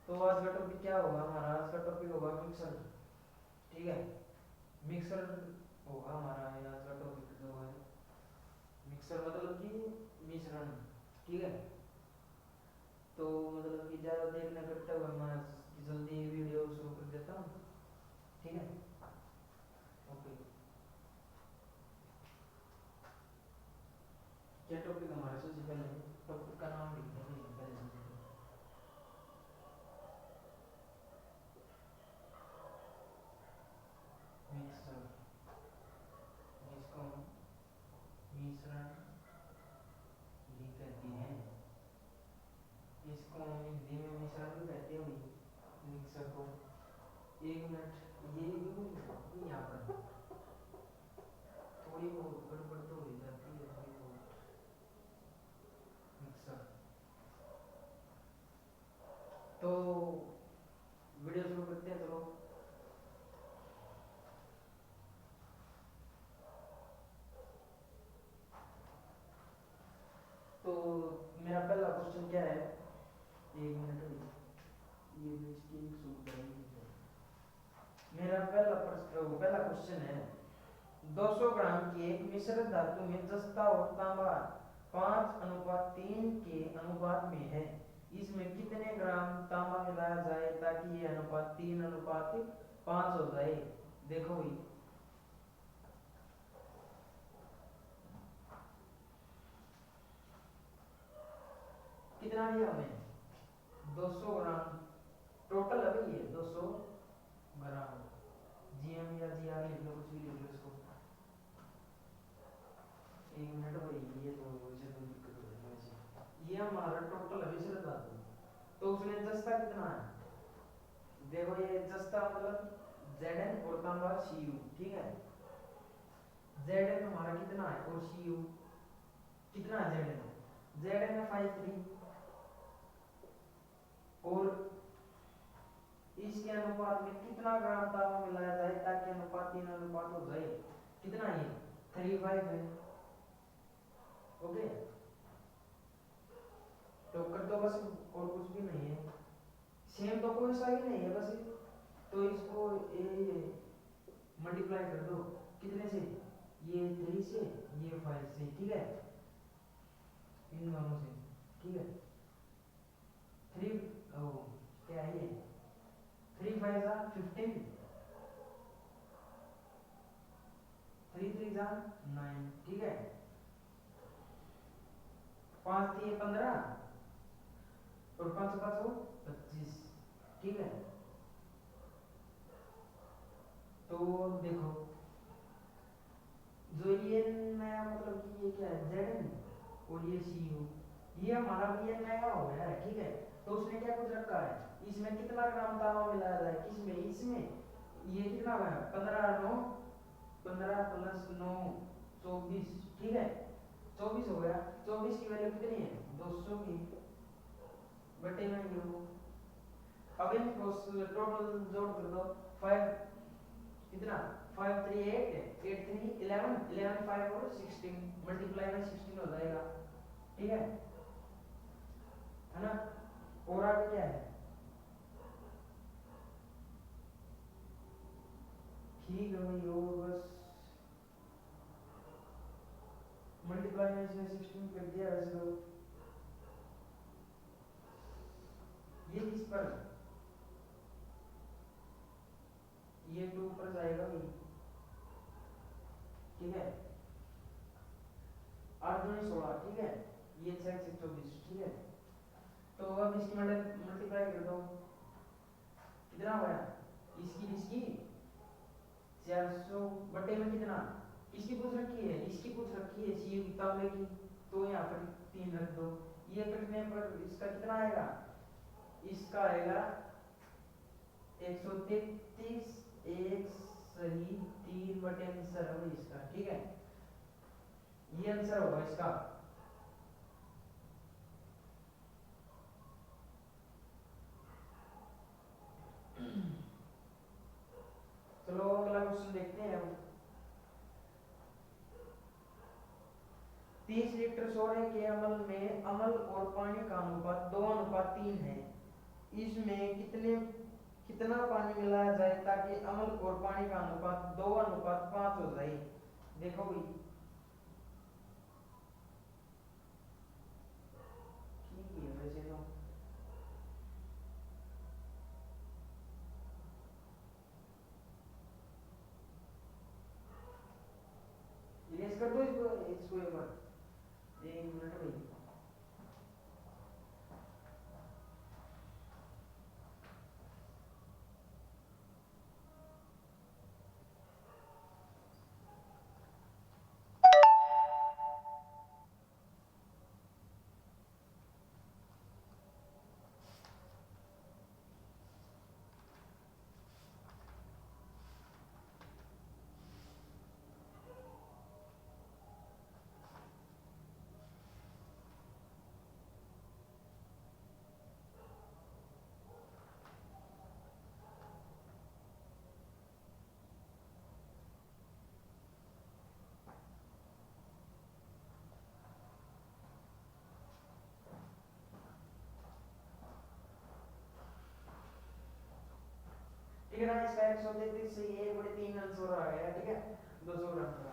तो आज का टॉपिक क्या होगा हमारा? आज का टॉपिक होगा मिक्सर। ठीक है, मिक्सर होगा हमारा आज का टॉपिक जो है। मिक्सर मतलब कि मिश्रण। ठीक है, तो मतलब कि ज़्यादा देर न करते हुए मैं जल्दी वीडियो शुरू कर देता हूँ। ठीक है, ओके। क्या टॉपिक हमारा? सबसे पहले टॉपिक का नाम लिखते हैं पहले सबसे मिक्सर, जिसको हम मिश्रण भी कहते हैं। इसको हम हिंदी में मिश्रण भी कहते हैं मिक्सर को। एक मिनट, ये क्यों यहाँ पर थोड़ी बहुत गड़बड़ तो हो जाती है थोड़ी बहुत। मिक्सर, तो वीडियो शुरू करते हैं चलो। तो मेरा पहला क्वेश्चन क्या है? एक मिनट ये इसकी शुरू करेंगे। मेरा पहला क्वेश्चन है, 200 ग्राम की एक मिश्र धातु में जस्ता और तांबा 5:3 के अनुपात में है। इसमें कितने ग्राम तांबा मिलाया जाए ताकि ये अनुपात 3:5 हो जाए? देखो भाई, कितना लिया हमने? 200 ग्राम टोटल है भाई, ये 200 ग्राम। जीएम या जीआर लिख लो, कुछ भी लिख लो इसको। एक मिनट भाई, ये तो वैसे तो दिक्कत हो रही है वैसे। ये हमारा टोटल है मिश्र धातु, तो उसमें जस्ता कितना है? देखो ये जस्ता मतलब Zn और तांबा Cu। ठीक है, Zn हमारा कितना है और Cu कितना है? Zn है 53, और इसके अनुपात में कितना ग्राम तांबा मिलाया जाए ताकि अनुपात 3:5 हो जाए? कितना? ये 35 है। ओके, तो कर दो बस, और कुछ भी नहीं है। सेम तो कोई सा ही नहीं है बस। तो इसको ये मल्टीप्लाई कर दो, कितने से? ये 3 से, ये 5 से। ठीक है, इन दोनों से। ठीक है, 3 ओ क्या है ये? 3 5 जा 15, 3 3 जा 9। ठीक है, 5 3 15, और 5 5 हो 25। ठीक है, तो देखो, जो ये नया मतलब कि ये क्या है? Zn और ये Cu, ये हमारा भी ये नया हो गया है। ठीक है, तो उसने क्या कुछ रखा है? इसमें कितना ग्राम तांबा मिलाया जाए? किसमें? इसमें। ये कितना हुआ? 15 9, 15 + 9 24। ठीक है, 24 हो गया। 24 की वैल्यू कितनी है? 200 की, बटे में ये हो। अब इनको टोटल जोड़ कर दो। 5 कितना? 5 3 8, 8 3 11, 11 5 और 16, मल्टीप्लाई में 16 हो जाएगा। ठीक है ना? और आगे क्या है? ठीक है भाई, और बस मल्टीप्लाई में इसमें 16 कर दिया वैसे तो। ये किस पर? ये 2 पर जाएगा भाई। ठीक है, 8 दूनी 16। ठीक है, ये 6 6 24। ठीक है, तो अब इसकी मल्टीप्लाई कर दो, कितना होगा? इसकी 400 बटे में कितना? इसकी पूछ रखी है, इसकी पूछ रखी है सी तांबे की, तो यहाँ पर 3 रख दो। ये कटने पर इसका कितना आएगा? इसका आएगा 133। एक सही 3 बटे आंसर है इसका। ठीक है, ये आंसर होगा इसका। चलो अगला क्वेश्चन देखते हैं हम। 30 लीटर सोडे के अमल में अम्ल और पानी का अनुपात 2:3 है। इसमें कितना पानी मिलाया जाए ताकि अम्ल और पानी का अनुपात 2:5 हो जाए। देखो भाई, ठीक है वैसे तो। इरेज कर दो इसको एक बार, 1 मिनट भाई। ठीक है ना, इसका 133 से 1/3 आंसर आ गया। ठीक है, 200 ग्राम का।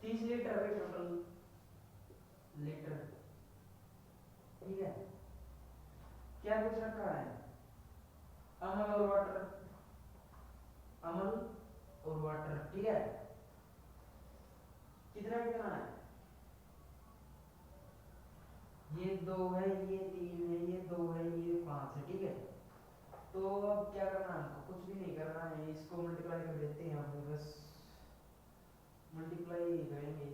30 लीटर है टोटल लीटर। ठीक है, क्या कुछ रखा है? अमल और वाटर, अमल और वाटर। ठीक है, कितना कितना है? ये 2 है, ये 3 है, ये 2 है, ये 5 है। ठीक है, तो अब क्या करना है हमको? कुछ भी नहीं करना है, इसको मल्टीप्लाई कर देते हैं हम, बस मल्टीप्लाई करेंगे।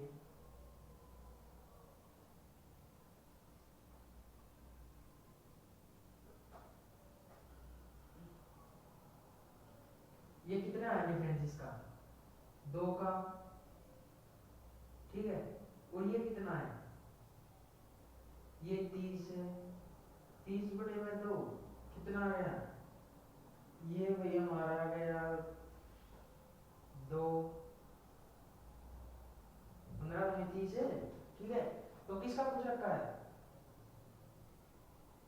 ये कितना है डिफरेंस इसका? 2 का। ठीक है, और ये कितना है? ये 30 है। 30/2 कितना आ गया? ये भाई हमारा आ गया 2। 15 में 30 है। ठीक है, तो किसका पूछ रखा है?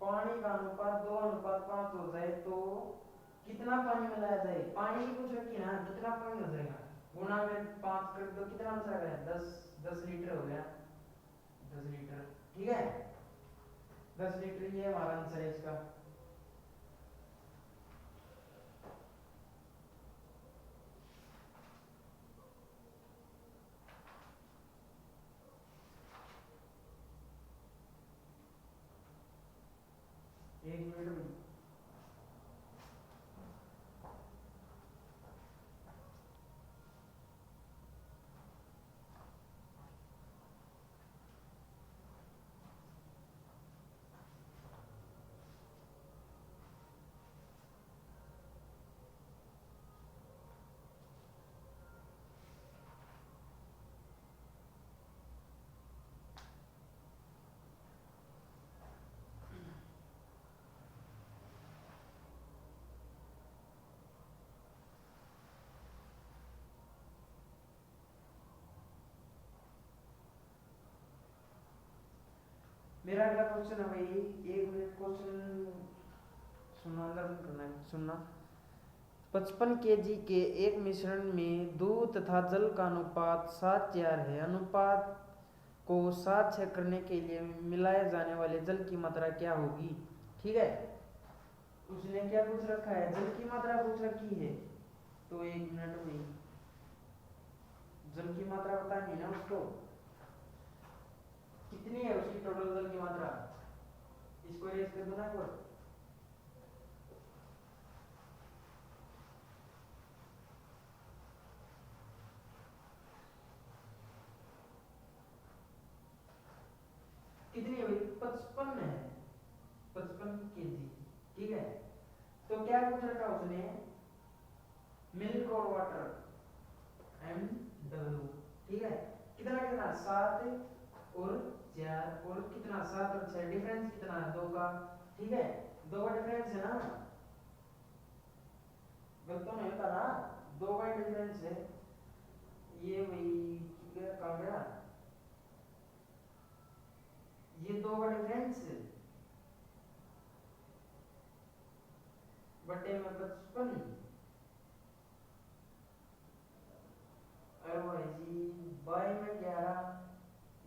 पानी का अनुपात 2:5 हो जाए तो कितना पानी मिलाया जाए? पानी की पूछ रखी ना, कितना पानी हो जाएगा? गुना में 5 कर दो, कितना आंसर आ गया? 10 लीटर हो गया। 10 लीटर। ठीक है, 10 लीटर ये हमारा आंसर है इसका। एक मिनट में। मेरा अगला क्वेश्चन है भाई, 1 मिनट क्वेश्चन सुनना, लर्न करना है, सुनना। 55 kg के एक मिश्रण में दूध तथा जल का अनुपात 7:4 है। अनुपात को 7:6 करने के लिए मिलाए जाने वाले जल की मात्रा क्या होगी? ठीक है, उसने क्या पूछ रखा है? जल की मात्रा पूछ रखी है। तो 1 मिनट में जल की मात्रा बतानी है ना उसको, कितनी है उसकी टोटल जल की मात्रा। इसको रेस कर दो ना एक बार। कितनी है भाई? 55 है, 55 kg। ठीक है, तो क्या पूछ रखा उसने? मिल्क और वाटर, MW। ठीक है, कितना कितना? 7 और 4 और कितना 7 और 6 डिफरेंस कितना है 2 का। ठीक है 2 का डिफरेंस है ना, गलत तो नहीं होता ना, 2 का डिफरेंस है ये वही कहाँ गया, ये 2 का डिफरेंस बटे में 55। अरे भाई जी बाई में 11,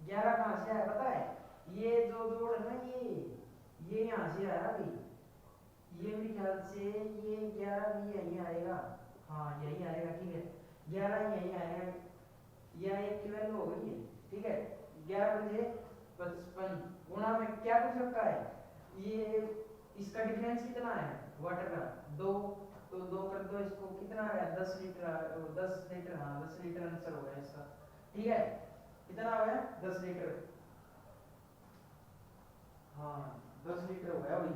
11 कहाँ से आया पता है, ये जो जोड़ है ना ये यहाँ से आया अभी, ये मेरे ख्याल से ये 11 भी यहीं आएगा, हाँ यहीं आएगा। ठीक है 11 यहीं आएगा, यह एक की वैल्यू हो गई है। ठीक है 11 बजे 55 गुणा में क्या कुछ रखा है, ये इसका डिफरेंस कितना है वाटर का 2, तो 2 कर दो इसको कितना है 10 लीटर, 10 लीटर, हाँ 10 लीटर आंसर हो गया इसका। ठीक है कितना हो गया 10 लीटर, हाँ 10 लीटर हो गया भाई।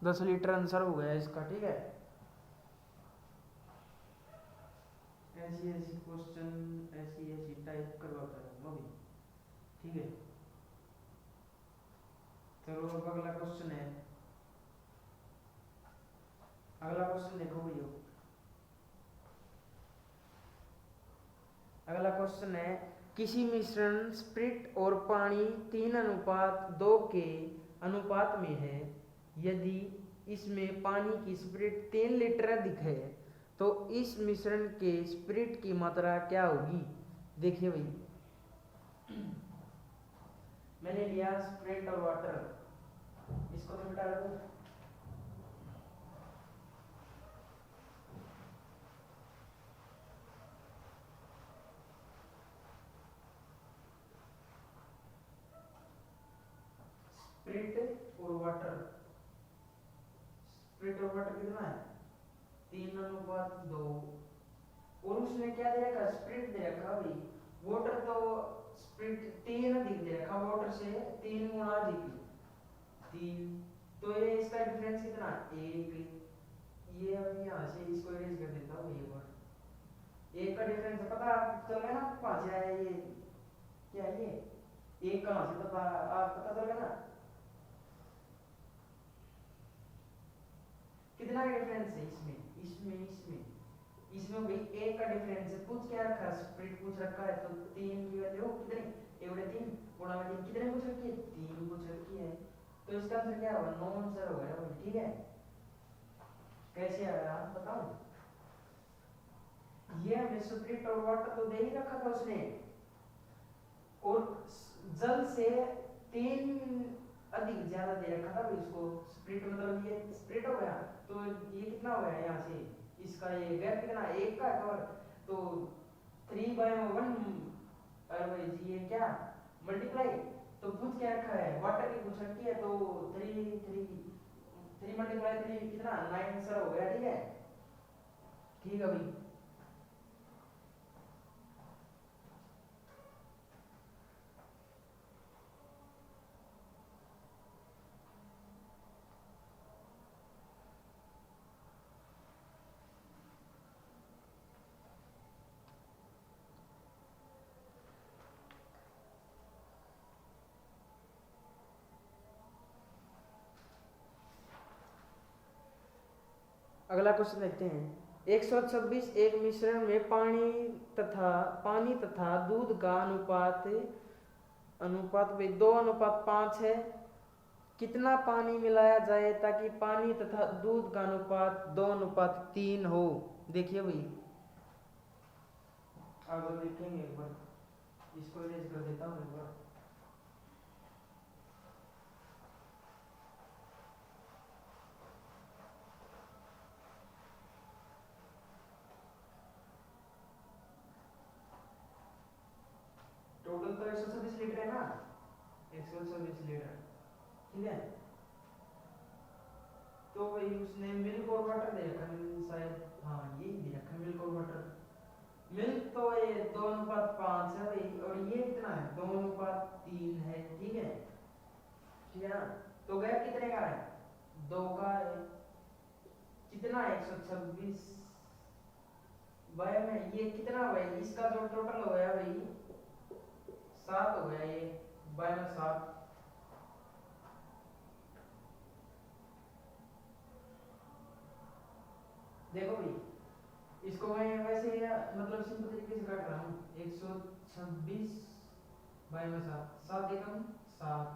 दस लीटर आंसर हो गया इसका। ठीक है ऐसी ऐसी क्वेश्चन ऐसी टाइप करवाता है अभी। ठीक है चलो अब अगला क्वेश्चन है, अगला क्वेश्चन देखो भैया, अगला क्वेश्चन है किसी मिश्रण स्प्रिट और पानी 3:2 के अनुपात में है, यदि इसमें पानी की स्प्रिट 3 लीटर अधिक है तो इस मिश्रण के स्प्रिट की मात्रा क्या होगी। देखिए भाई मैंने लिया स्प्रिट और वाटर, इसको तो मिटा दो, स्प्रिट और वाटर, स्प्रिट और वाटर कितना है 3:2, और उसने क्या दे रखा स्प्रिट दे रखा भाई, वाटर तो स्प्रिट 3 अधिक दे रखा, वाटर से 3 गुना अधिक 3, तो ये इसका डिफरेंस कितना 1, ये अब यहाँ से इसको इरेज कर देता हूँ, ये बार 1 का डिफरेंस पता चल गया ना कहाँ से आया, ये क्या ये 1 कहाँ से पता आप पता चल गया ना, कितना का डिफरेंस है इसमें इसमें इसमें इसमें भाई 1 का डिफरेंस है, पूछ क्या रखा है स्प्लिट पूछ रखा है, तो 3 की वैल्यू कितनी एवढे 3 गुणा में 3 कितने पूछ रखी है 3 पूछ रखी है, तो इसका आंसर क्या होगा 9 आंसर होगा भाई। ठीक है कैसे आया आप बताओ, ये हमें स्प्लिट और वाटर तो दे ही रखा था उसने, और जल से 3 अधिक ज्यादा दे रखा था भाई उसको, स्प्लिट मतलब ये स्प्लिट हो गया, तो ये कितना हो गया यहाँ से इसका ये गैप कितना 1 का कवर, तो 3/1, अरे भाई जी ये क्या मल्टीप्लाई, तो पूछ क्या रखा है वाटर की पूछ रखी है, तो 3 मल्टीप्लाई 3 कितना 9 आंसर हो गया। ठीक है ठीक है भाई अगला क्वेश्चन देखते हैं 126 एक मिश्रण में पानी तथा दूध का अनुपात अनुपात भाई 2:5 है, कितना पानी मिलाया जाए ताकि पानी तथा दूध का अनुपात 2:3 हो। देखिए भाई अब देखेंगे एक बार, इसको इरेज कर देता हूँ एक बार, टोटल तो 126 लीटर है ना, 126 लीटर। ठीक है तो भाई उसने मिल्क और वाटर दे रखा शायद, हाँ ये दे रखा मिल्क और वाटर, मिल्क तो ये 2:5 है भाई, और ये कितना है 2:3 है। ठीक है ठीक है ना, तो गैप कितने का है दो का है कितना 126 भाई में ये कितना भाई इसका जो टोटल हो गया भाई 7 हो गया ये बाय में 7। देखो भाई इसको मैं वैसे मतलब सिंपल तरीके से काट रहा हूँ 126 बाय में 7 7 एकम 7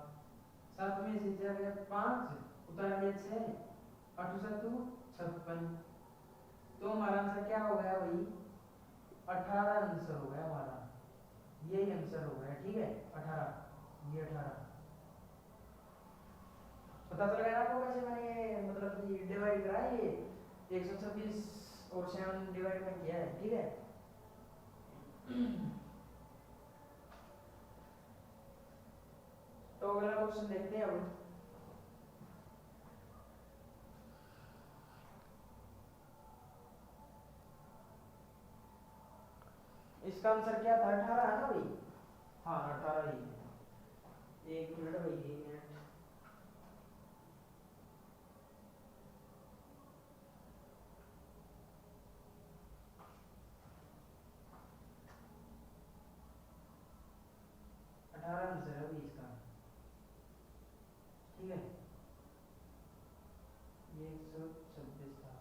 7 में से जा गया 5 उतार दिया 6 8 7 56 तो हमारा आंसर क्या हो गया भाई 18 आंसर हो गया हमारा यही आंसर हो गया ठीक है 18 ये 18 पता चल गया आपको कैसे मैंने ये मतलब ये डिवाइड करा है ये 126 और 7 डिवाइड में किया है ठीक है। तो अगला क्वेश्चन देखते हैं अब इसका आंसर क्या था 18 है ना भाई। हाँ 18 ही है। एक मिनट भाई 1 मिनट आंसर है अभी इसका ठीक है ये 126 था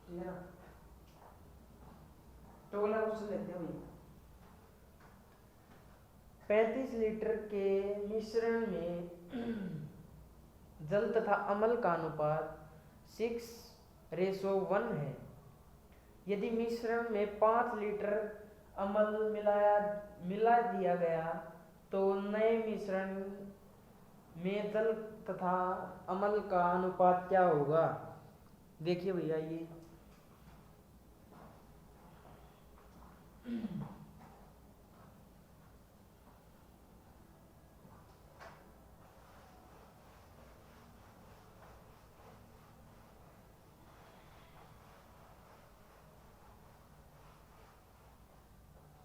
ठीक है ना। तो अगला क्वेश्चन देखते हैं भाई 35 लीटर के मिश्रण में जल तथा अम्ल का अनुपात 6:1 है। यदि मिश्रण में 5 लीटर अम्ल मिला दिया गया तो नए मिश्रण में जल तथा अम्ल का अनुपात क्या होगा। देखिए भैया ये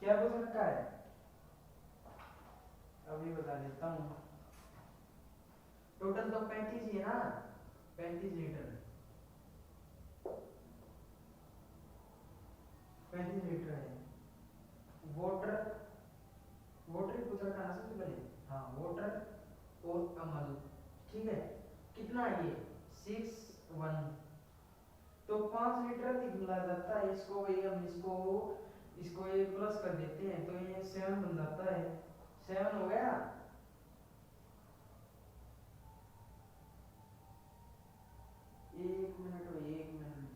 क्या पूछ रखा है अभी बता देता हूँ। टोटल तो 35 ही है ना 35 लीटर 35 लीटर है। वाटर वाटर ही पूछ रखा है सबसे पहले। हाँ वाटर और अमल ठीक है कितना है ये 6:1 तो 5 लीटर निकला जाता है इसको भाई हम इसको ये प्लस कर देते हैं तो ये 7 बन जाता है 7 हो गया। एक मिनट भाई 1 मिनट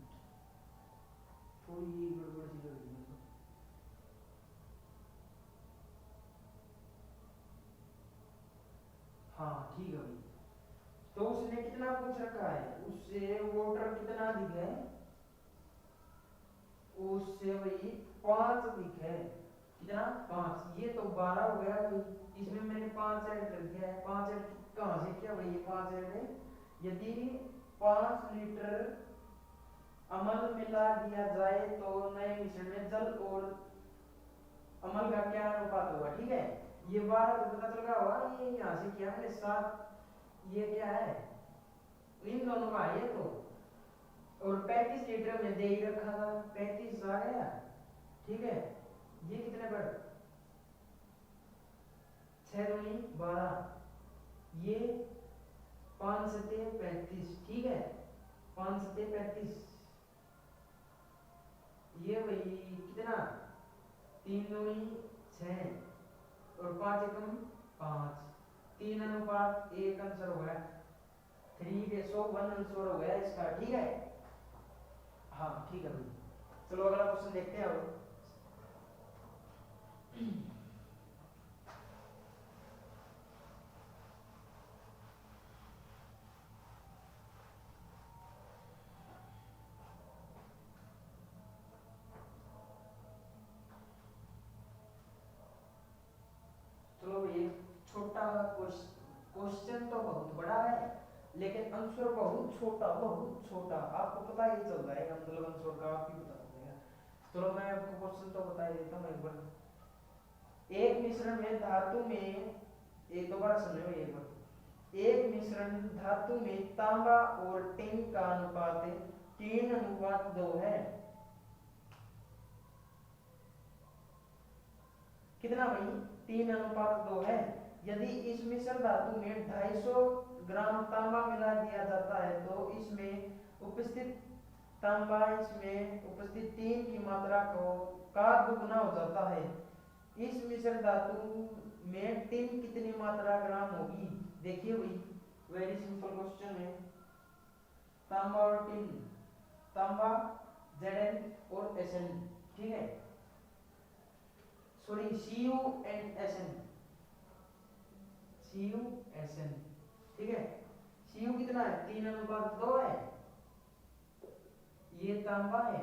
थोड़ी गड़बड़ सी लग रही है। हाँ ठीक है भाई तो उसने कितना पूछ रखा है उससे वाटर कितना दिख है उससे भाई 5 दिख है कितना 5 ये तो 12 हो गया भाई इसमें मैंने 5 ऐड कर दिया है 5 ऐड कहाँ से किया भाई ये 5 ऐड है। यदि 5 लीटर अम्ल मिला दिया जाए तो नए मिश्रण में जल और अम्ल का क्या अनुपात होगा ठीक है। ये 12 तो पता चल गया होगा ये यहाँ से किया मैंने 7 ये क्या है इन दोनों का है ये तो और 35 लीटर में दे ही रखा था 35 आ गया ठीक है। ये कितने पर 6 दूनी 12 ये 5 सते 35 ठीक है 5 सते 35 ये वही कितना 3 दूनी 6 और 5 एकम 5 3 अनुपात 1 आंसर हो गया 3:1 आंसर हो गया इसका ठीक है। हाँ ठीक है भाई चलो अगला क्वेश्चन देखते हैं अब चलो ये छोटा क्वेश्चन तो बहुत बड़ा है लेकिन आंसर बहुत छोटा आपको पता ही चल जाएगा मतलब आंसर का आप ही बता देगा। चलो मैं आपको क्वेश्चन तो बता ही देता हूँ एक बार। एक मिश्रण में धातु में एक दोबारा सुनो एक बार एक मिश्रण धातु में तांबा और टिन का अनुपात 3:2 है। कितना भाई? 3:2 है। यदि इस मिश्र धातु में 250 ग्राम तांबा मिला दिया जाता है तो इसमें उपस्थित तांबा इसमें उपस्थित टिन की मात्रा का दुगुना हो जाता है। इस मिश्र धातु में टिन कितनी मात्रा ग्राम होगी? देखिए भाई, वेरी सिंपल क्वेश्चन है। तांबा और टिन, तांबा Zn और Sn, ठीक है, sorry Cu and Sn, Cu Sn, ठीक है। Cu कितना है? 3:2 है। ये तांबा है,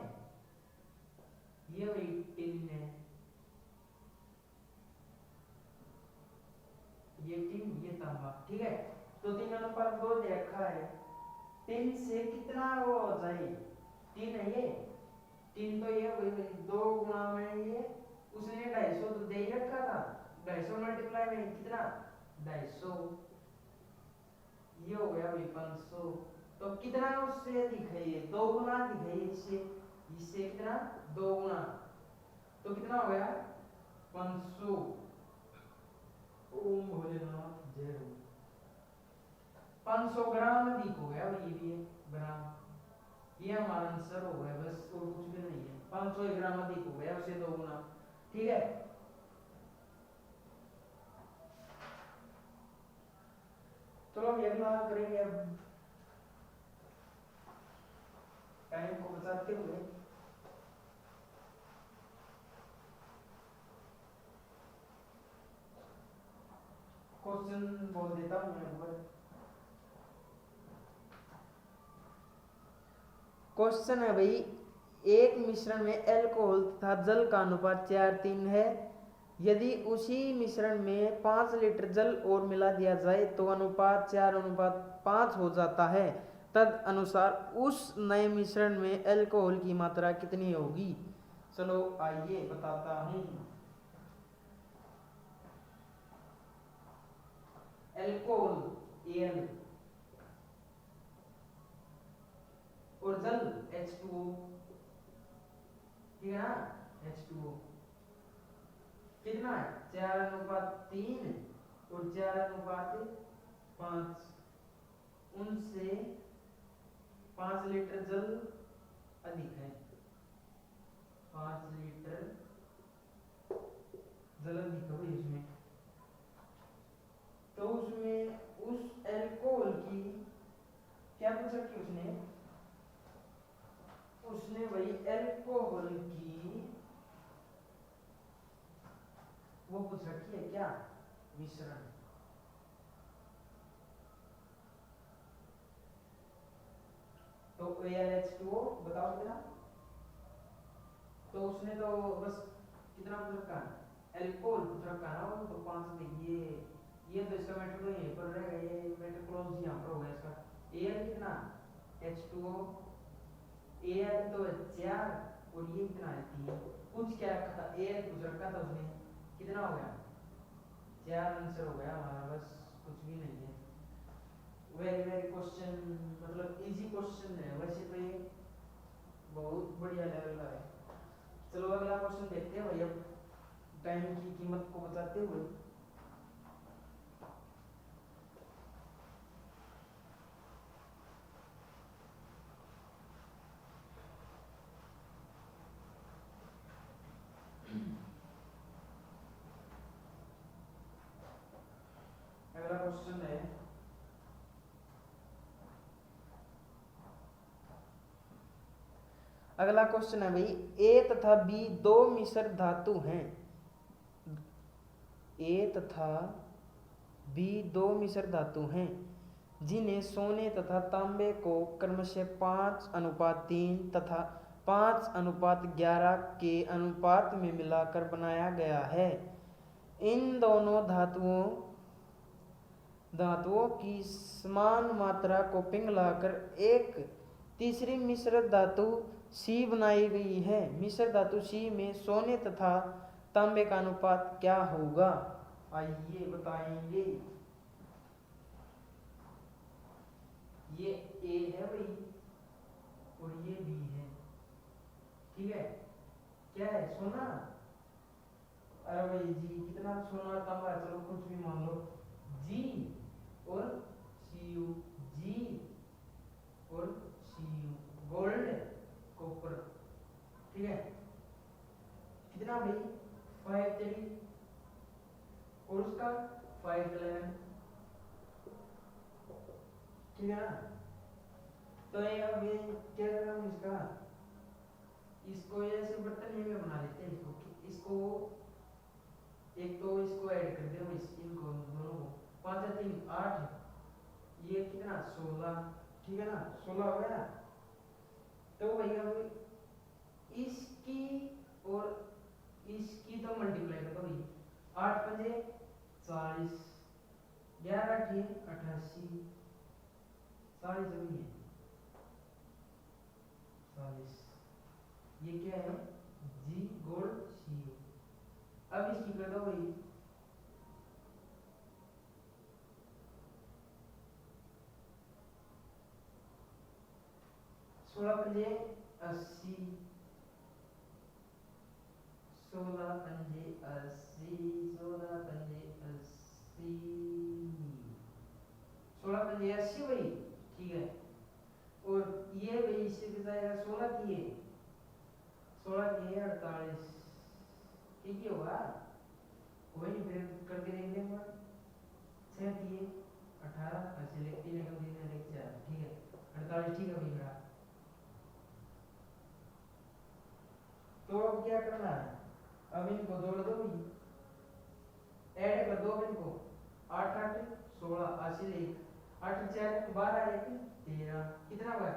ये वही टिन है, ये टिन ये तांबा, ठीक है। तो 3:2 दे रखा है। टिन से कितना वो हो जाए? टिन है ये, टिन तो ये वही 2 गुना में ये, उसने 250 तो दे ही रखा था। 250 मल्टीप्लाई में कितना? 250, ये हो गया भाई 500। तो कितना उससे अधिक है? ये 2 गुना अधिक है इससे, इससे कितना? 2 गुना, तो कितना हो गया? 500। ओम भोलेनाथ जय हो। 500 ग्राम अधिक हो गया भाई, ये भी है ग्राम, ये हमारा आंसर हो गया, बस और कुछ भी नहीं है। 500 ग्राम अधिक हो गया, उससे 2 गुना, ठीक है। चलो अगला करेंगे। अब टाइम को बचाते हुए क्वेश्चन बोल देता हूं मैं ऊपर। क्वेश्चन है भाई, एक मिश्रण में अल्कोहल तथा जल का अनुपात 4:3 है। यदि उसी मिश्रण में 5 लीटर जल और मिला दिया जाए तो अनुपात 4:5 हो जाता है। तद अनुसार उस नए मिश्रण में अल्कोहल की मात्रा कितनी होगी? चलो आइए बताता हूं। अल्कोहल Al और जल H2O, ठीक है ना, H2O कितना है? 4:3 और 4:5, उनसे 5 लीटर जल अधिक है, 5 लीटर जल अधिक है इसमें। तो उसमें उस अल्कोहल की क्या पूछ रखी उसने? उसने वही अल्कोहल की वो पूछ रखी है क्या? मिश्रण। तो AlH2O बताओ जरा। तो उसने तो बस कितना पूछ रखा है? अल्कोहल पूछ रखा है ना, तो 5 में ये तो इसका मैटर तो यहीं पर रहेगा, ये मैटर क्लोज यहाँ पर होगा इसका। Al कितना? H2O, Al तो 4 और ये कितना है? 3। कुछ क्या रखा था? Al कुछ रखा था उसने, कितना हो गया? 4 आंसर हो गया हमारा, बस कुछ भी नहीं है। वेरी वेरी क्वेश्चन, मतलब इजी क्वेश्चन है वैसे तो, ये बहुत बढ़िया लेवल का है। चलो अगला क्वेश्चन देखते हैं भाई। अब टाइम की कीमत को बचाते हुए अगला क्वेश्चन है, अगला क्वेश्चन है भाई, ए तथा बी 2 मिश्र धातु हैं। ए तथा बी 2 मिश्र धातु हैं जिन्हें सोने तथा तांबे को क्रमशः 5:3 तथा 5:11 के अनुपात में मिलाकर बनाया गया है। इन दोनों धातुओं की समान मात्रा को पिघलाकर एक तीसरी मिश्र धातु C बनाई गई है। मिश्र धातु C में सोने तथा तांबे का अनुपात क्या होगा? आइए बताएंगे। ये ए है भाई और ये बी है, ठीक है। क्या है? सोना। अरे भाई जी कितना सोना तांबा, चलो कुछ भी मान लो। जी और सी यू, जी और सी यू, गोल्ड कॉपर, ठीक है। कितना भाई? 5 तेरी और उसका 5 11, ठीक है ना। तो ये अब ये क्या करना है इसका, इसको ये ऐसे बर्तन ये में बना लेते हैं इसको एक तो इसको ऐड कर दे इनको दोनों को। 5 या 3 8, ये कितना 16, ठीक है ना। 16 हो गया। तो भैया अब इसकी और इसकी तो मल्टीप्लाई कर दो भाई। 8 पंजे 40, 11 अठी 88, 40 अभी है 40। ये क्या है? जी गोल्ड सी यू। अब इसकी कर दो भाई 16 पंजे 80, 16 पंजे 80, 16 पंजे 80, 16 पंजे 80 भाई, ठीक है। और ये भाई इससे जाएगा 16 की है, 16 की है 48, ठीक है होगा वही फिर करके देख लेंगे। 6 की है 18, ऐसे लिखते हैं कम दिन लिख जा, ठीक है 48, ठीक है भाई मेरा। तो अब क्या करना है, अब इनको जोड़ दो भाई, ऐड कर दो इनको। 8 8 16, 80 8 4 12 1 13, कितना हुआ?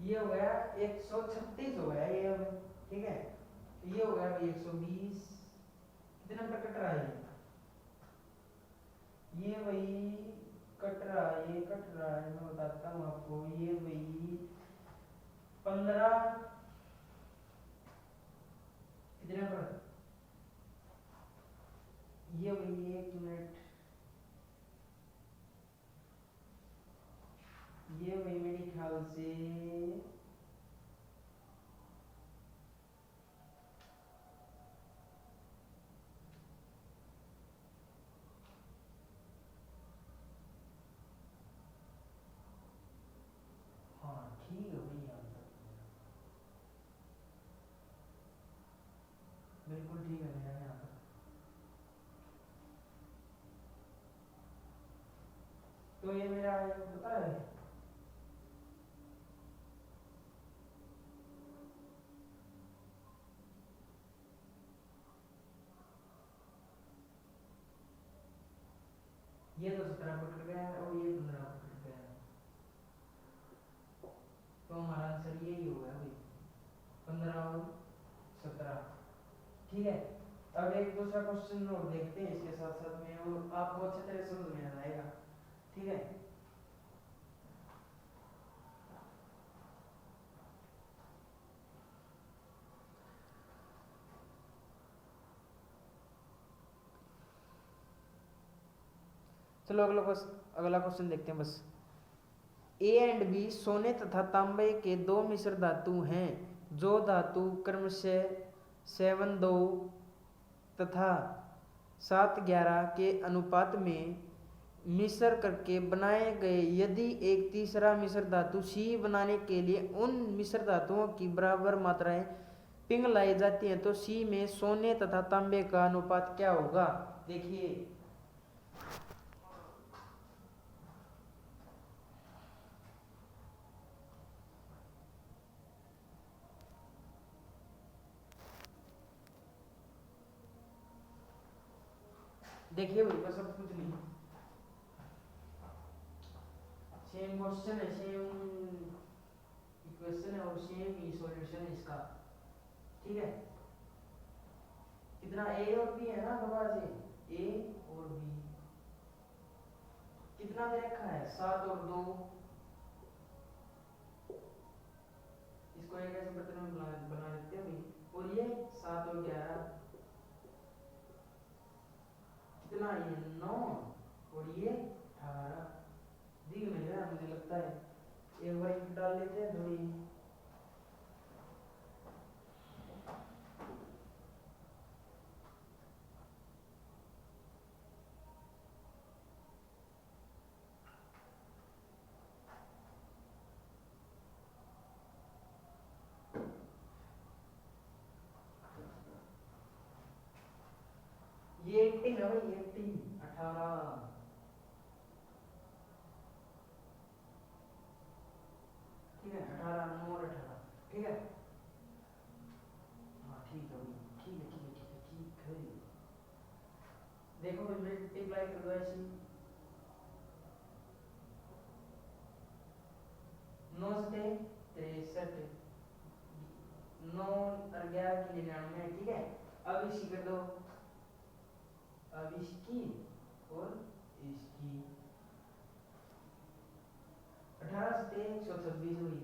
ये हो गया 136 हो गया ये अब, ठीक है। ये हो गया भाई 120, कितने नंबर कट रहा है ये भाई कट रहा है, ये कट रहा है, मैं बताता हूँ आपको। ये भाई 15, कितने पर, ये भाई 1 मिनट, ये भाई मेरे ख्याल से हाँ ठीक है भाई, यहाँ तक बिल्कुल ठीक है मेरा यहाँ तक। तो ये मेरा पता है ये तो 17 पर कट गया और ये 15 पर कट गया, तो हमारा आंसर यही हो गया भाई 15 और 17, ठीक है। अब एक दूसरा क्वेश्चन और देखते हैं इसके साथ साथ में, और आपको अच्छी तरह समझ में आ जाएगा, ठीक है। चलो अगला क्वेश्चन देखते हैं बस। ए एंड बी सोने तथा तांबे के दो मिश्र धातु हैं, जो धातु क्रमशः 7 2 तथा 7 11 के अनुपात में मिश्र करके बनाए गए। यदि एक तीसरा मिश्र धातु सी बनाने के लिए उन मिश्र धातुओं की बराबर मात्राएं पिघलाई जाती हैं, तो सी में सोने तथा तांबे का अनुपात क्या होगा? देखिए देखिए भाई बस अब कुछ नहीं, सेम क्वेश्चन है, सेम इक्वेशन है और सेम ही सॉल्यूशन है इसका, ठीक है। कितना ए और बी है ना, दोबारा से ए और बी कितना दे रखा है 7 और 2, इसको एक ऐसे बर्तन में बना लेते हैं भाई। और ये 7 और 11 कितना, ये 9 और ये 18, दिख नहीं रहा मुझे लगता है, एक बार डाल लेते हैं थोड़ी। ये 18 है भाई, 18 ठीक है, 18 9 और 18 ठीक है। हाँ ठीक है भाई, ठीक है ठीक है ठीक है ठीक है। देखो भाई मल्टीप्लाई कर दो ऐसे, 9 से 63, 9 और 11 की 99 ठीक है। अब इसकी कर दो, अब इसकी और इसकी, 18 से 126 हुई,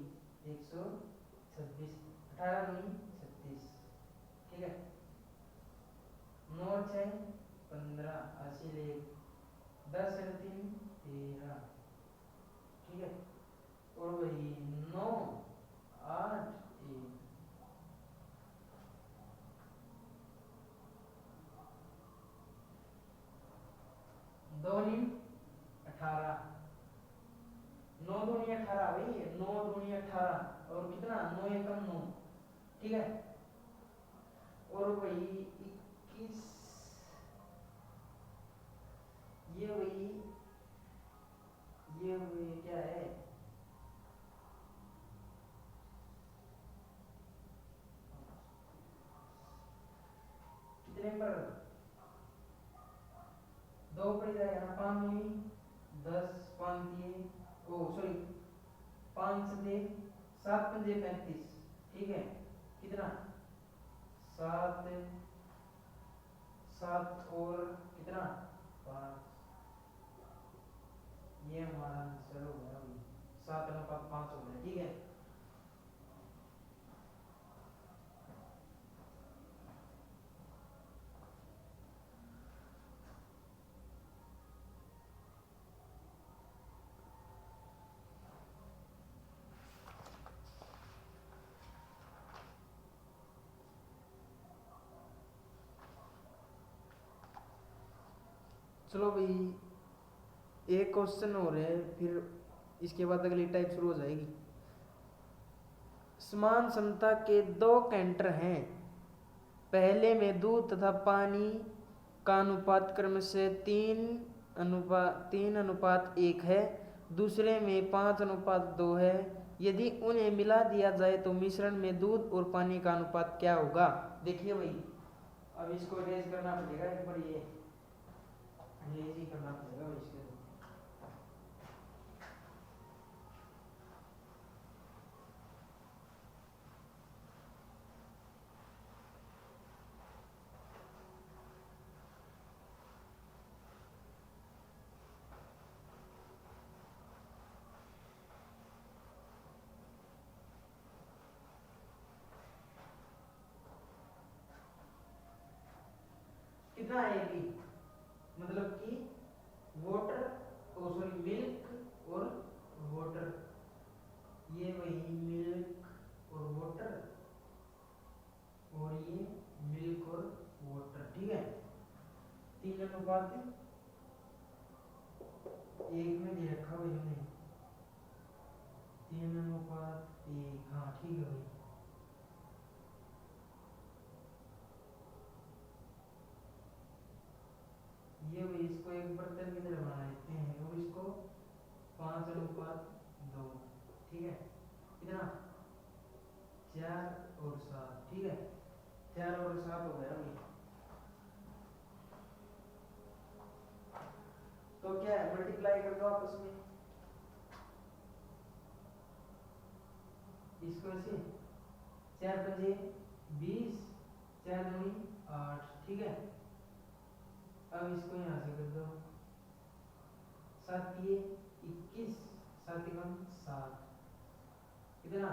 126, 18 दूनी 36 ठीक है। 9 6 15, 80 ले 10 और 3 13 ठीक है। और वही 9 8 1 2 नी 18, 9 दूनी 18 भाई, 9 दूनी 18 और कितना 9 एकम 9 ठीक है। और वही 21, ये वही क्या है, कितने पर 2 पड़ जाएगा ना, 5 दूनी 10, 5 दिए ओ सॉरी 5 से 7 पंजे 35 ठीक है। कितना 7 7 और कितना 5, ये हमारा आंसर हो गया अभी, 7 अनुपात 5 हो गया ठीक है। चलो भाई एक क्वेश्चन हो रहा है, फिर इसके बाद अगली टाइप शुरू हो जाएगी। समान क्षमता के 2 कैंटर हैं, पहले में दूध तथा पानी का अनुपात क्रम से 3:1 है, दूसरे में 5:2 है। यदि उन्हें मिला दिया जाए तो मिश्रण में दूध और पानी का अनुपात क्या होगा। देखिए भाई अब इसको रेज करना पड़ेगा, एक बार ये रेज ही करना पड़ेगा इसके। कितना आएगी, मतलब कि वाटर ओ सॉरी मिल्क और वाटर, ये वही मिल्क और वाटर और ये मिल्क और वाटर ठीक है। 3:1 में दे रखा भाई हमने, 3:1 हाँ ठीक है भाई। ये भाई इसको एक बर्तन की तरह बना लेते हैं और इसको 5:2 ठीक है। कितना 4 और 7 ठीक है, 4 और 7 हो गया भाई। तो क्या है मल्टीप्लाई कर दो आपस में इसको ऐसे, 4 पंजे 20, 4 दूनी 8 ठीक है। अब इसको यहाँ से कर दो, 7 ये 21, 7 एकम 7 कितना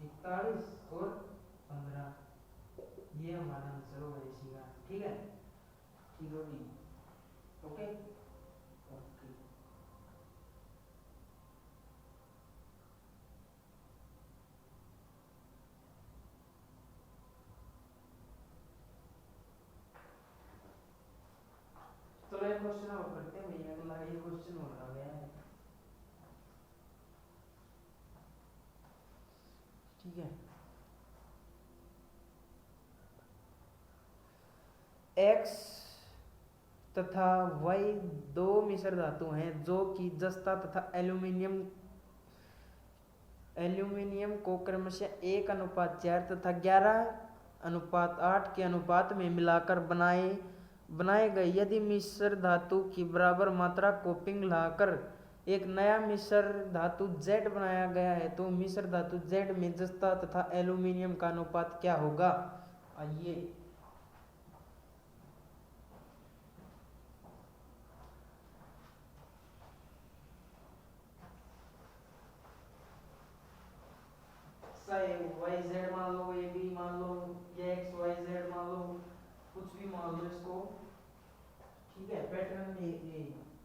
41 और 15, ये हमारा आंसर होगा इसी का ठीक है। ठीक होगी ओके। चलो एक क्वेश्चन और करते हैं भैया, अगला ये क्वेश्चन हो रहा है, ठीक है। एक्स तथा वाई दो मिश्र धातु हैं जो कि जस्ता तथा एल्यूमिनियम एल्यूमिनियम को क्रमशः 1:4 तथा 11:8 के अनुपात में मिलाकर बनाए गए। यदि मिश्र धातु की बराबर मात्रा को पिघलाकर एक नया मिश्र धातु Z बनाया गया है तो मिश्र धातु Z में जस्ता तथा एल्यूमिनियम का अनुपात क्या होगा? आइए वाई जेड मान लो, ये बी मान लो, ये एक्स वाई जेड मान लो, कुछ भी मान लो इसको, ठीक है। पैटर्न ये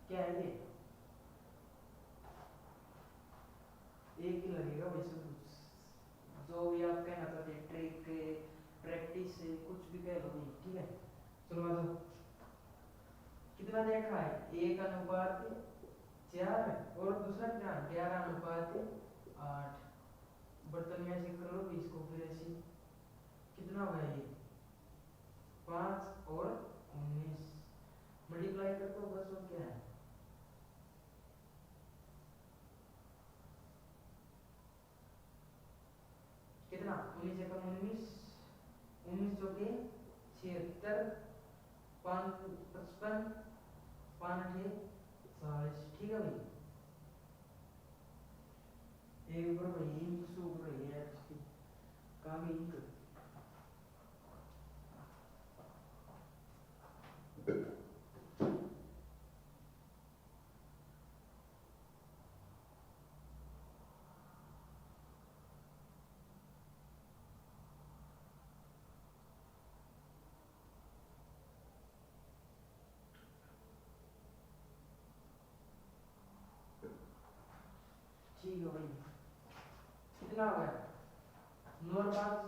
क्या है, ये एक ही लगेगा वैसे कुछ, जो भी आप कहना चाहते हैं, ट्रिक प्रैक्टिस कुछ भी कह लो, नहीं ठीक है। चलो आ जाओ, कितना देखा है, 1:4 और दूसरा क्या, 11:8। बर्तन में ऐसे कर लो इसको, फिर ऐसे कितना होगा, ये 5 और 19 मल्टीप्लाई कर दो बस, और क्या है, कितना 19 एकम 19, 19 चौके 76, 5 55, 5 8 40, ठीक है भाई। एक ऊपर भाई इंक सूख रही है इसकी, कहाँ गई इंक, ठीक है भाई। कितना हो गया, 9 और 5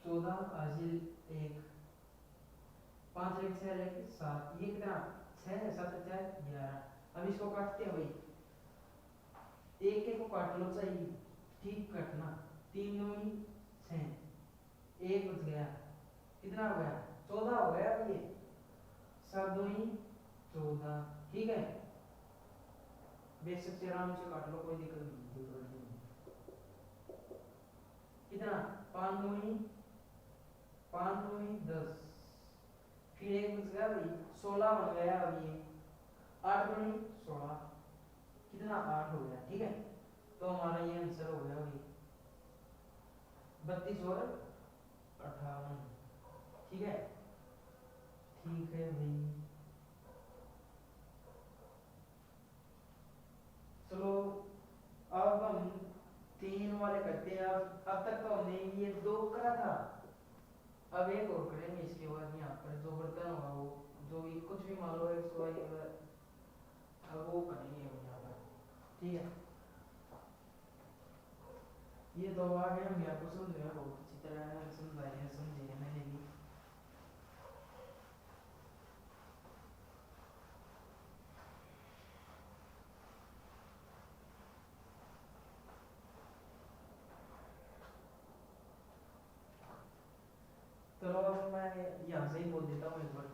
14, हासिल 1, 5 एक 6 एक 7, ये कितना 6 7 4 11। अब इसको काटते हैं भाई, एक एक को काट लो चाहिए, ठीक काटना, 3 दूनी 6, एक बच गया, कितना हो गया 14 हो गया। अब ये 7 दूनी 14, ठीक है। बेशक से आराम से काट लो, कोई दिक्कत नहीं। कितना 5 दूनी 10, फिर एक बच गया भाई 16 बन गया। अब ये 8 दूनी 16, कितना 8 हो गया, ठीक है। तो हमारा ये आंसर हो गया भाई 32 और 58, ठीक है। ठीक है भाई, चलो अब हम 3 वाले करते हैं। अब तक तो हमने ये 2 करा था, अब एक और करेंगे इसके बाद। यहाँ पर जो बर्तन होगा वो, जो भी कुछ भी मान लो एक्स वाई, अब वो करेंगे हम यहाँ पर, ठीक है। ये 2 आ गए, हम आपको समझ में बहुत अच्छी तरह समझाए हैं, समझे हैं मैंने भी। चलो अब मैं यहाँ से ही बोल देता हूँ एक बार,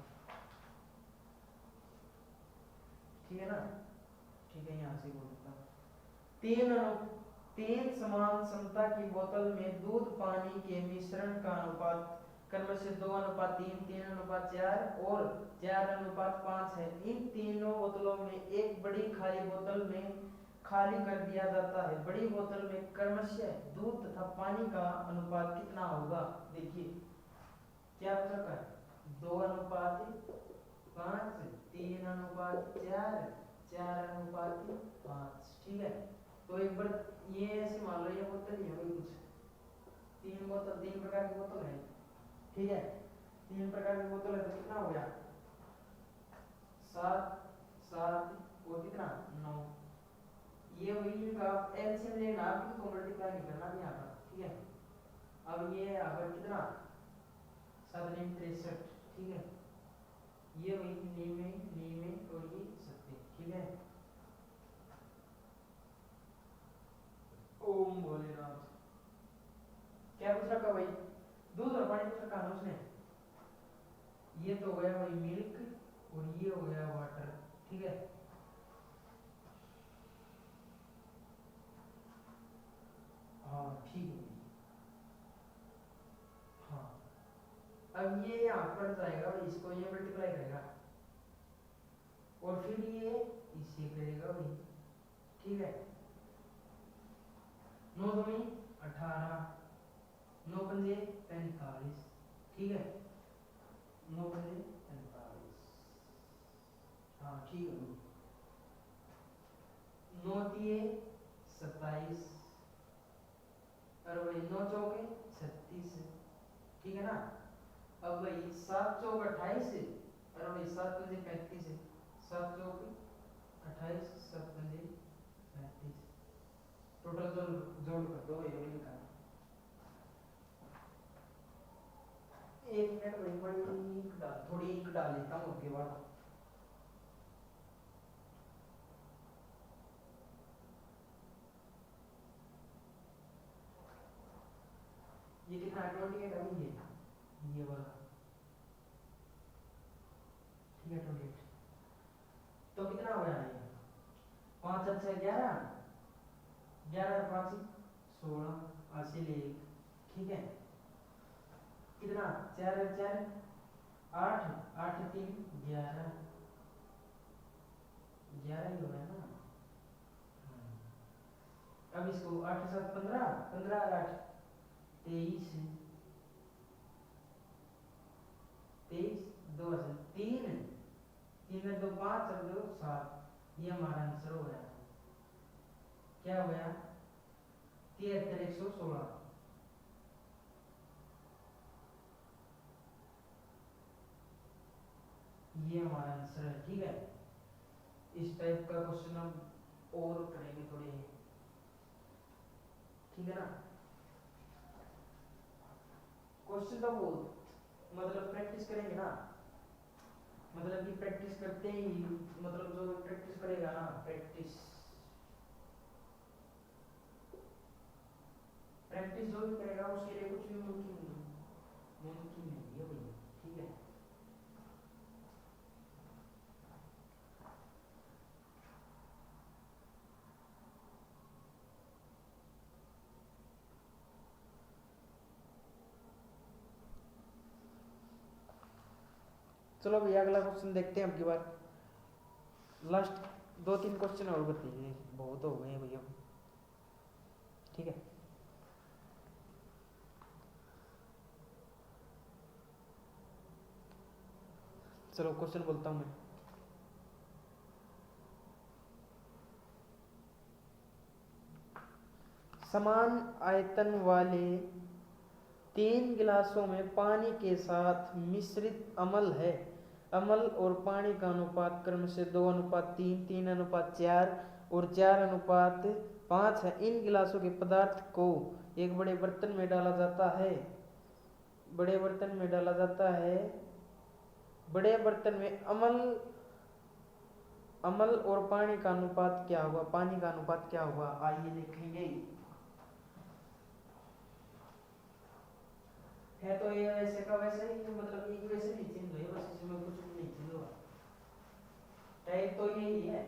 ठीक है ना, ठीक है, यहाँ से बोल देता हूँ। 3 समान समता की बोतल में दूध पानी के मिश्रण का अनुपात क्रमशः 2:3, 3:4 और 4:5 है। इन तीनों बोतलों में एक बड़ी खाली बोतल में खाली कर दिया जाता है। बड़ी बोतल में क्रमशः दूध तथा पानी का अनुपात कितना होगा? देखिए क्या बचा है, 2:5, 3:4, 4:5, ठीक है। तो एक बार ये ऐसे मान लो, ये बोतल ही है भाई कुछ, 3 प्रकार की बोतल है, ठीक है। 3 प्रकार की बोतल है तो कितना हो गया 7 7 और कितना 9। ये वही इनका एलसीएम लेना, आप इनको मल्टीप्लाई नहीं करना भी यहाँ पर, ठीक है। अब ये अगर कितना 7 9 63, ठीक है। ये वही नीमे और अब ये यहाँ पर जाएगा और इसको ये मल्टीप्लाई करेगा और फिर ये इससे करेगा भाई, ठीक है। 9 दूनी 18, 9 पंजे 45, ठीक है। 9 पंजे 45, हाँ ठीक है। 9 तिये 27 और वही 9 चौके 36, ठीक है ना। अब वही 7 चौक 28 और वही 7 पंजे 35 है। 7 चौक 28, 7 पंजे 35, टोटल जोड़ कर दो ये वही निकाल। 1 मिनट वही बड़ी थोड़ी ईंक डाल लेता हूँ उसके बाद। ये कितना 28 है ये वाला, ठीक है 28। तो कितना हो गया ये 5 अच्छा 11, 11 और 5 16, 80 ले 1, ठीक है। कितना 4 और 4 8, 8 3 11, 11 ही हो गया ना। अब इसको 8 7 15, 15 और 8 23, 23 2 3, 3 में 2 5 और 2 7, ये हमारा आंसर हो गया। क्या हो गया 73 116, ये हमारा आंसर है, ठीक है। इस टाइप का क्वेश्चन हम और करेंगे थोड़े, ठीक है ना। क्वेश्चन तो बहुत मतलब प्रैक्टिस करेंगे ना, मतलब कि प्रैक्टिस करते ही मतलब जो प्रैक्टिस करेगा ना, प्रैक्टिस जो भी करेगा उसके लिए कुछ भी मुमकिन नहीं है भैया, ठीक है। चलो भैया अगला क्वेश्चन देखते हैं अब की बार। लास्ट 2-3 क्वेश्चन और बताइए, बहुत हो गए भैया, ठीक है। चलो क्वेश्चन बोलता हूं मैं। समान आयतन वाले 3 गिलासों में पानी के साथ मिश्रित अम्ल है। अम्ल और पानी का अनुपात क्रम से 2:3, 3:4 और 4:5 है। इन गिलासों के पदार्थ को एक बड़े बर्तन में डाला जाता है। बड़े बर्तन में अम्ल और पानी का अनुपात क्या होगा, आइए देखेंगे। है तो ये वैसे का वैसे ही, मतलब इक्वेशन ही चेंज हुई, बस इसमें कुछ भी नहीं चेंज हुआ, टाइप तो यही है।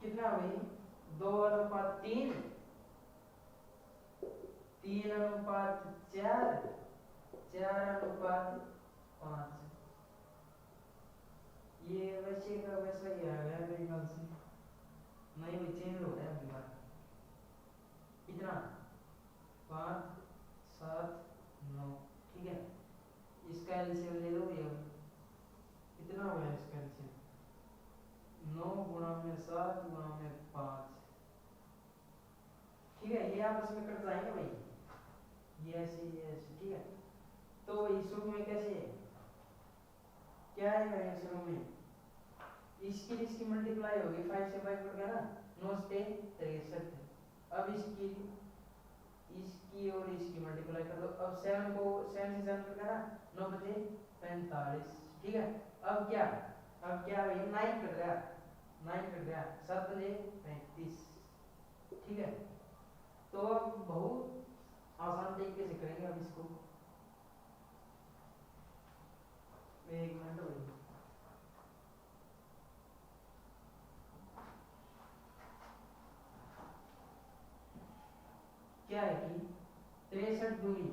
कितना भाई 2:3, 3:4, 4:5, ये वैसे का वैसा ही आ गया मेरे ख्याल से, नहीं भाई चेंज हो रहा है अगली बार। कितना 5 7 9, ठीक है। इसका एलसीएम ले लो भैया, कितना हो गया इसका एलसीएम 9 गुणा में 7 गुणा में 5, ठीक है। ये आपस में कट जाएंगे भाई, ये ऐसे ठीक है। तो भाई शुरू में कैसे है, क्या है शुरू में इसकी मल्टीप्लाई होगी, 5 से 5 कट गया ना, 9 से 63। अब इसकी और इसकी मल्टीप्लाई कर दो। अब 7 को 7 से 7 कट गया ना, 9 बचे 45, ठीक है। अब क्या भाई 9 कट गया, 7 बजे 35, ठीक है। तो अब बहुत आसान तरीके से करेंगे अब इसको। एक मिनट हो गई। क्या है कि 63 दूनी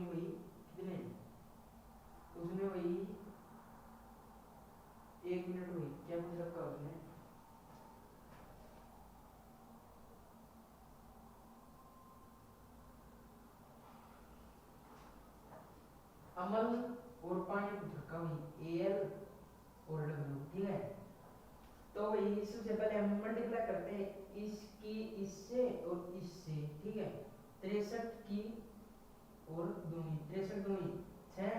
वही कितने, उसमें वही 1 मिनट हुई, क्या पूछ रखा उसने, अमल और पानी पूछ रखा वही एल और डब्ल्यू, ठीक है। तो वही सबसे पहले हम मल्टीप्लाई करते हैं इसकी इससे और इससे, ठीक है। 63 की और दूनी, 63 दूनी 6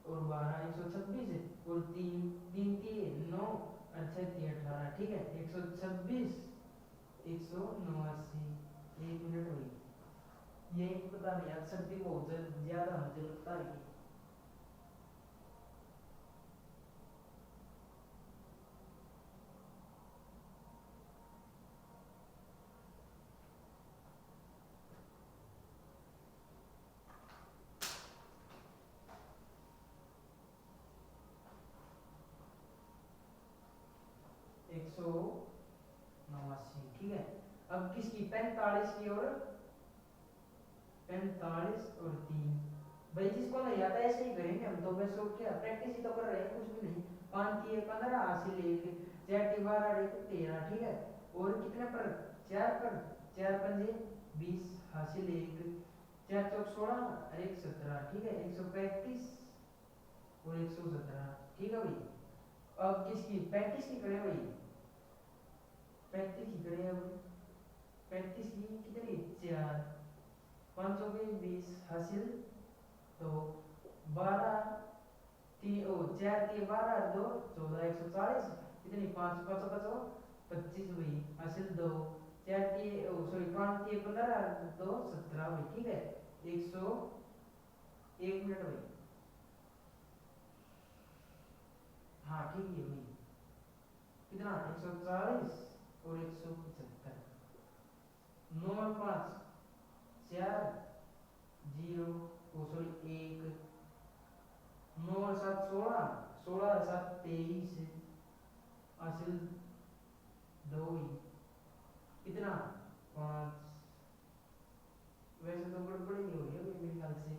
और 12 126 और 3 3 3 9 और 6 3 18, ठीक है। 126 189, 1 मिनट हुई। यही पता नहीं यार, सर्दी बहुत ज्यादा मुझे लगता है कि एक सौ नवासी, ठीक है। अब किसकी 45 की और 45 और 3, भाई जिसको नहीं आता ऐसे ही करेंगे हम तो, बस और क्या, प्रैक्टिस ही तो कर रहे हैं, कुछ भी नहीं। 5 3 15 हासिल 1 4 3 12 1 13, ठीक है। और कितने पर, 4 पर, 4 पंजे 20 हासिल 1 4 चौक 16 और 1 17, ठीक है। 135 और 117, ठीक है भाई। अब किसकी 35 की करें भाई, 35 की करें अब, 35 की कितनी 4 5 सौ 20 हासिल 2 12 3 ओ 4 3 12 2 14 140, कितनी 5 5 5 25 हुई हासिल 2 4 3 ओ सॉरी 5 3 15 2 17 हुई, ठीक है। 100 1 मिनट हुई, हाँ ठीक है हुई। कितना 140 और 175, 9 और 5 4 0 ओ सॉरी 1 9 और 7 16 16 और 7 23 हासिल 2 ही, कितना 5, वैसे तो गड़बड़ ही हो रही है मेरे ख्याल से।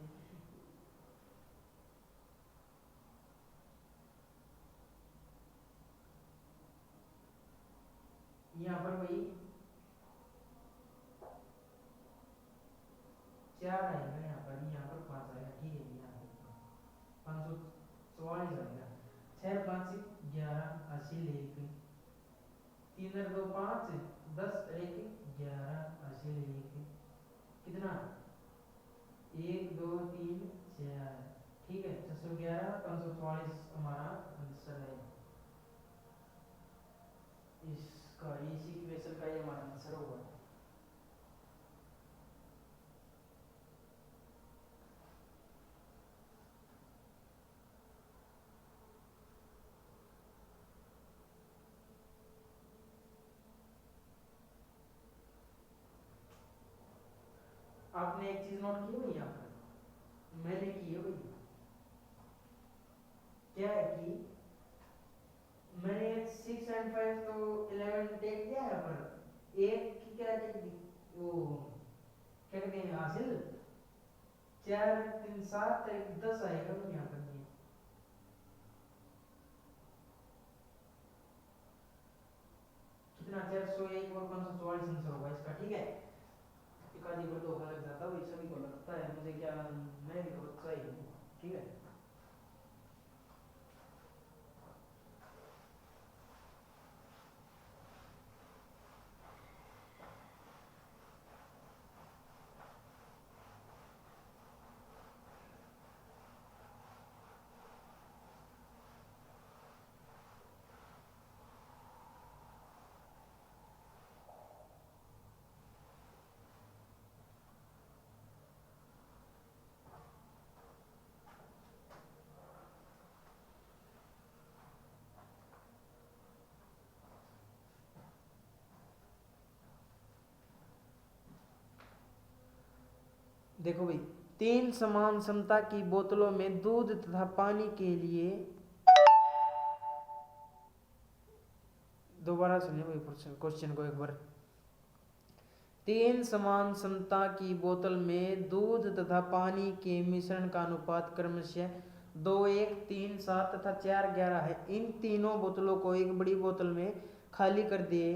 यहाँ पर वही 4 आएगा, यहाँ पर 5 आएगा, ठीक है। यहाँ पर 544 आएगा। 6 5 11 हासिल 1 3 और 2 5 10 और 1 11 हासिल 1, कितना 1 2 3 4, ठीक है। 611 544 हमारा आंसर है इसका, इसी क्वेश्चन का ये हमारा आंसर होगा। आपने एक चीज नोट की हुई यहाँ पर, मैंने की है भाई, क्या है कि मैंने 6 एंड 5 तो 11 टेक किया है, पर एक की क्या टेक दी, वो क्या कहते हैं हासिल 4 3 7 10 आएगा भाई यहाँ पर ये, कितना 401 और 544 आंसर होगा इसका, ठीक है। एकाधी को धोखा लग जाता है, सभी को लगता है, मुझे क्या, मैं भी तो बच्चा ही हूँ, ठीक है। देखो भाई, 3 समान क्षमता की बोतलों में दूध तथा पानी के लिए, दोबारा सुनिए भाई क्वेश्चन को एक बार। 3 समान क्षमता की बोतल में दूध तथा पानी के मिश्रण का अनुपात क्रमशः 2:1, 3:7 तथा 4:11 है। इन तीनों बोतलों को एक बड़ी बोतल में खाली कर दिए।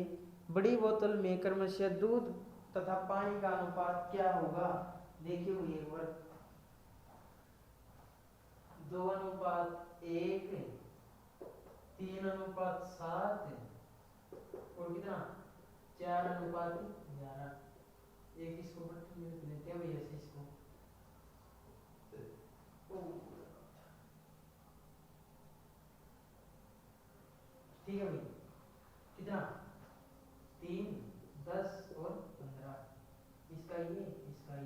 बड़ी बोतल में क्रमशः दूध तथा पानी का अनुपात क्या होगा? देखिए भाई एक बार, 2:1, 3:7 और कितना, 4:11। एक इसको लेते हैं भैया से इसको, ठीक है भाई, कितना, 3, 10 और 15, इसका ये और इसका ये,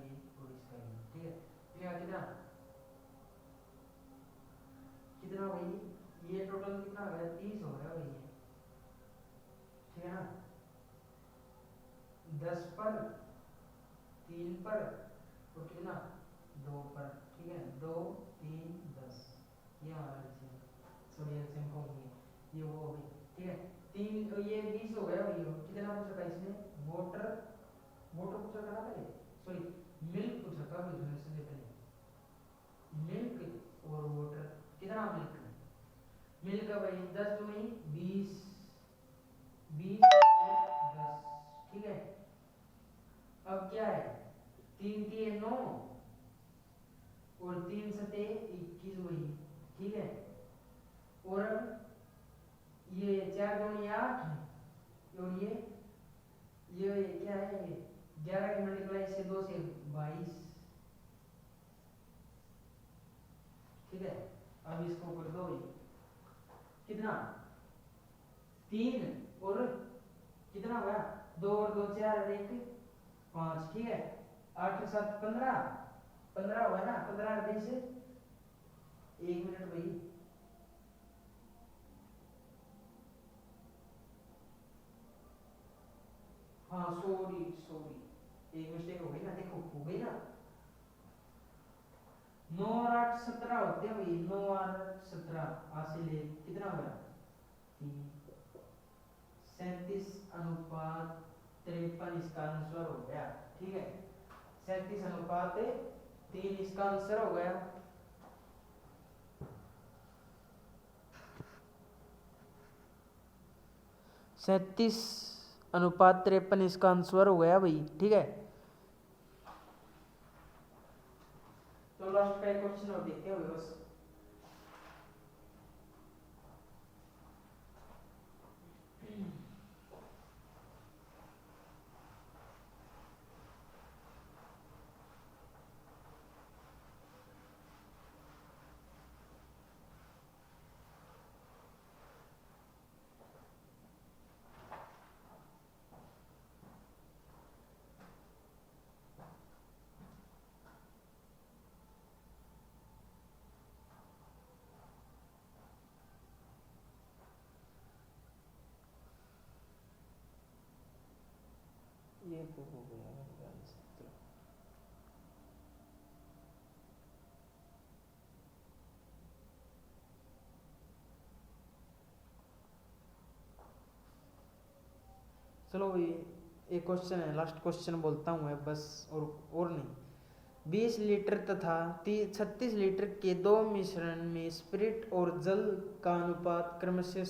ठीक है। यहाँ कितना भाई, ये टोटल कितना हो गया, 30 हो गया भाई, ठीक है ना। 10 पर, 3 पर और कितना, 2 पर, ठीक है। 2, 3, 10, ये हमारा सॉरी एल्सियम होगी, ये वो हो गई, ठीक है। 3 तो ये 20 हो गया भाई। कितना पूछ रखा इसमें, वाटर पूछ रखा ना पहले, सॉरी मिल्क पूछ रखा भाई इसने पहले, मिल्क और वाटर। कितना मिल्क का भाई, 10 दूनी 20, 20 और 10, ठीक है। अब क्या है, 3 3 9 और 3 7 21 वही, ठीक है। और अब ये 4 दूनी 8 और ये क्या है, ये 11 के मल्टीप्लाई से 2 से 22, ठीक है। अब इसको कर दो भाई, कितना, 3 और कितना हुआ, 2 और 2 4 और 1 5, ठीक है। 8 और 7 15 हुआ ना, 15 और 20, 1 मिनट भाई, हाँ सॉरी एक मिस्टेक हो गई ना, देखो हो गई ना। 9 और 8 17 होते हैं भाई, 9 और 17 हासिल, कितना हुआ, 37:53 इसका आंसर हो गया, ठीक है। 37:3 इसका आंसर हो गया। 37:53 इसका आंसर हो गया भाई, ठीक है। तो लास्ट का क्वेश्चन और देखते हैं बस। ये तो हो गया चलो भाई, एक क्वेश्चन है, लास्ट क्वेश्चन बोलता हूँ मैं बस, और नहीं। 20 लीटर तथा 36 लीटर के दो मिश्रण में स्पिरिट और जल का अनुपात क्रमशः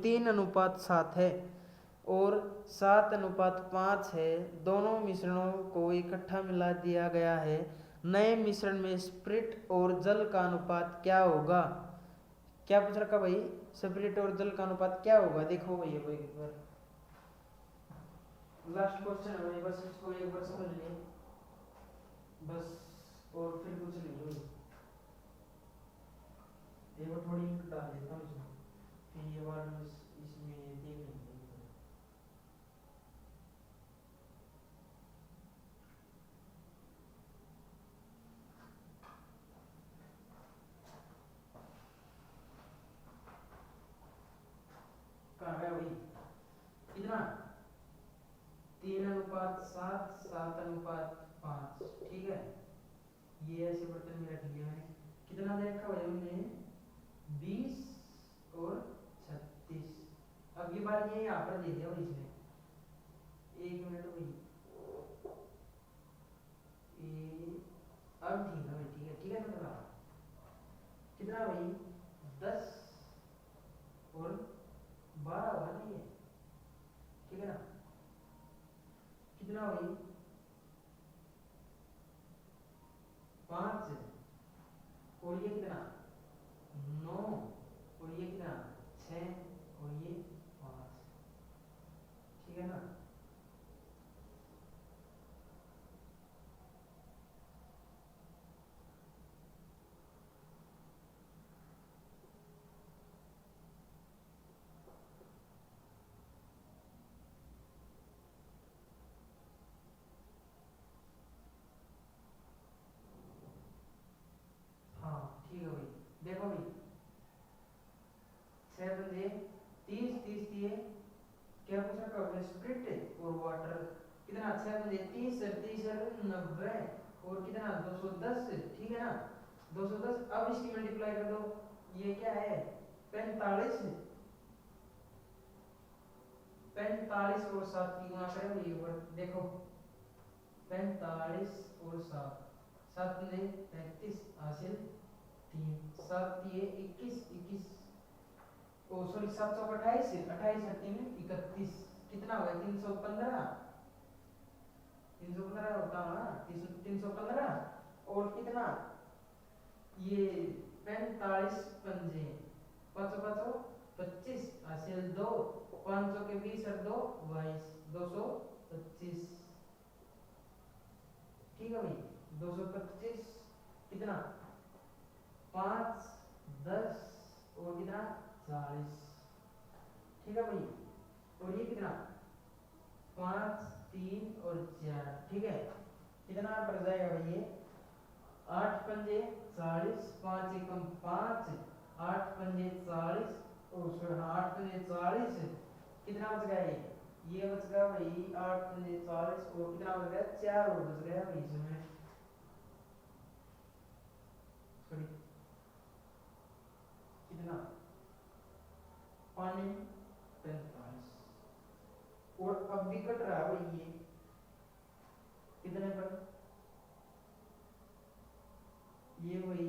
3:7 है और 7:5 है। दोनों मिश्रणों को इकट्ठा मिला दिया गया है। नए मिश्रण में स्पिरिट और जल का अनुपात क्या होगा? क्या पूछ रखा भाई, स्पिरिट और जल का अनुपात क्या होगा? देखो भाई एक बार, लास्ट क्वेश्चन है भाई, बस इसको एक बार समझ लिए बस, और फिर कुछ नहीं भाई। एक बार थोड़ी हिंट डाल देता हूँ इसमें, फिर ये बार इसमें देख लेंगे। कहाँ गया भाई, कितना, 3:7, 7:5, यहाँ पर दे दिया भाई इसमें, 1 मिनट भाई, अब ठीक है भाई, ठीक है ना, कितना भाई 10 और 12 होगा ना ये, ठीक है ना, कितना भाई 5 और ये कितना 9 और ये कितना 6 और ये 5, ठीक है ना। हाँ ठीक है भाई, देखो भाई 6 बजे 30 दिए, क्या पूछ रखा है स्प्रिट और वाटर, कितना 6 बजे 30 90 और कितना 210, ठीक है ना 210। अब इसकी मल्टीप्लाई कर दो, ये क्या है 45, 45 और 7 की गुणा करें ये ऊपर देखो, 45 और 7, 7 बजे 35 हासिल 3, 7 ये 21 ओ सॉरी 7 चौक 28, 28 और 3 31, कितना होगा 315, 315 होता है ना 315 और कितना ये 45 पंजे 5 25 हासिल 2, 500 के 20 और 2 22, 225, ठीक है भाई 225, कितना 5 10 और कितना 40, ठीक है भाई, और ये कितना 5 3 और 4, ठीक है, कितना पड़ जाएगा भाई ये 8 पंजे 40, 5 एकम 5, 8 पंजे 40 और 8 पंजे 40, कितना बच गया ये बच गया भाई 8 पंजे 40 और कितना बच गया 4 और बच गया भाई इसमें, सॉरी कितना 45 और अब भी कट रहा है भाई ये कितने पर, ये वही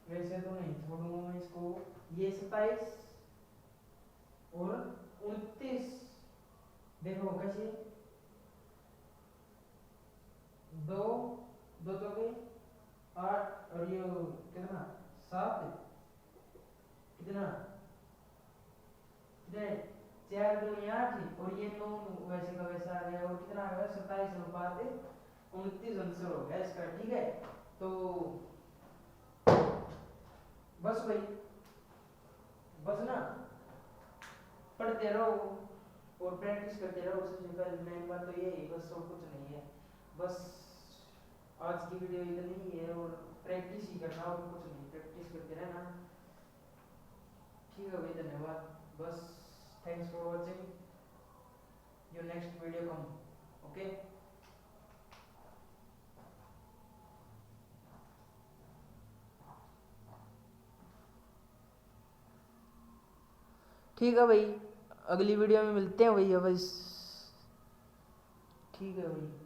वैसे तो नहीं छोड़ूंगा मैं इसको, ये 27 और 29, देखो कैसे 2 2 चौके 8 और ये कितना 7, कितना कितने 4 दूनी 8 और ये 9 वैसे का वैसा आ गया, और कितना आ गया 27 अनुपात 29 आंसर हो गया इसका, ठीक है। तो बस भाई बस ना पढ़ते रहो और प्रैक्टिस करते रहो, सबसे पहले मेन बात तो ये है, बस और कुछ नहीं है, बस आज की वीडियो इतनी ही है और प्रैक्टिस ही करना और कुछ नहीं, प्रैक्टिस करते रहना, ठीक है भाई धन्यवाद, बस thanks for watching, your next video come, okay. ठीक है भाई, अगली वीडियो में मिलते हैं भैया बस, ठीक है भाई।